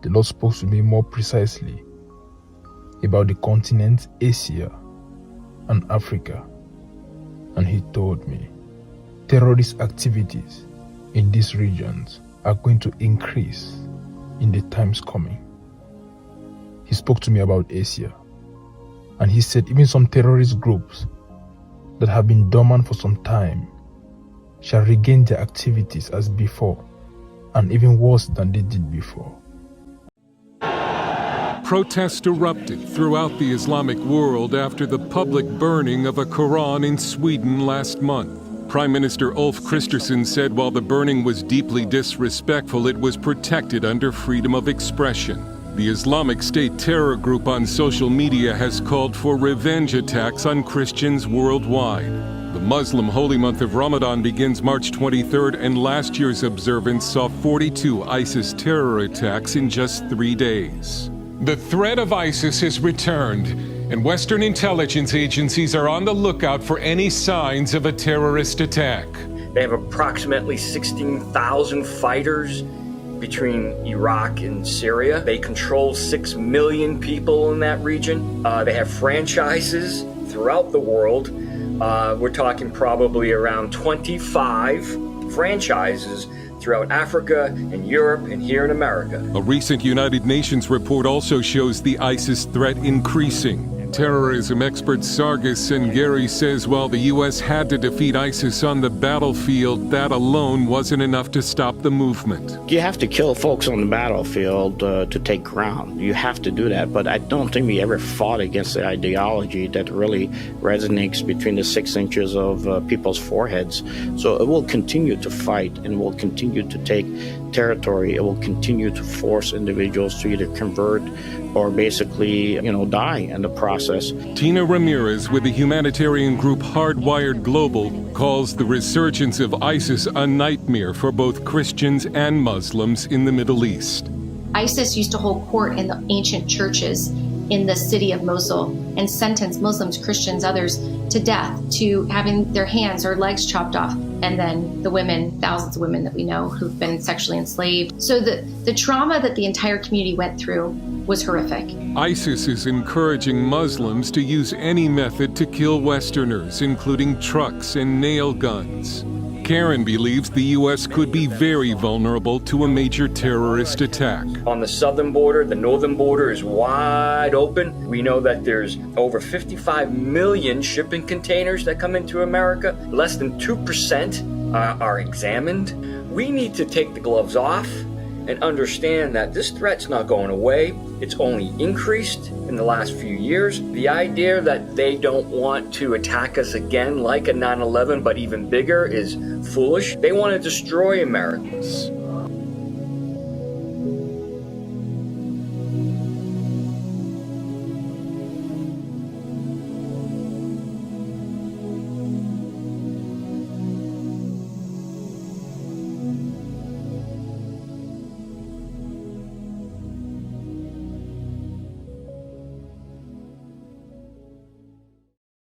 the Lord spoke to me more precisely about the continent Asia and Africa, and He told me terrorist activities in these regions are going to increase in the times coming. He spoke to me about Asia, and He said even some terrorist groups that have been dormant for some time shall regain their activities as before, and even worse than they did before. Protests erupted throughout the Islamic world after the public burning of a Quran in Sweden last month. Prime Minister Ulf Kristersson said while the burning was deeply disrespectful, it was protected under freedom of expression. The Islamic State terror group on social media has called for revenge attacks on Christians worldwide. The Muslim holy month of Ramadan begins March 23rd, and last year's observance saw 42 ISIS terror attacks in just 3 days. The threat of ISIS has returned, and Western intelligence agencies are on the lookout for any signs of a terrorist attack. They have approximately 16,000 fighters between Iraq and Syria. They control 6 million people in that region. They have franchises throughout the world. We're talking probably around 25 franchises throughout Africa and Europe and here in America. A recent United Nations report also shows the ISIS threat increasing. Terrorism expert Sargis Sengeri says while the U.S. had to defeat ISIS on the battlefield, that alone wasn't enough to stop the movement. You have to kill folks on the battlefield to take ground. You have to do that, but I don't think we ever fought against the ideology that really resonates between the 6 inches of people's foreheads. So it will continue to fight and will continue to take territory. It will continue to force individuals to either convert or basically, die in the process. Tina Ramirez with the humanitarian group Hardwired Global calls the resurgence of ISIS a nightmare for both Christians and Muslims in the Middle East. ISIS used to hold court in the ancient churches in the city of Mosul and sentence Muslims, Christians, others to death, to having their hands or legs chopped off. And then the women, thousands of women that we know who've been sexually enslaved. So the trauma that the entire community went through was horrific. ISIS is encouraging Muslims to use any method to kill Westerners, including trucks and nail guns. Karen believes the U.S. could be very vulnerable to a major terrorist attack. On the southern border, the northern border is wide open. We know that there's over 55 million shipping containers that come into America. Less than 2% are examined. We need to take the gloves off and understand that this threat's not going away. It's only increased in the last few years. The idea that they don't want to attack us again like a 9/11, but even bigger, is foolish. They want to destroy Americans.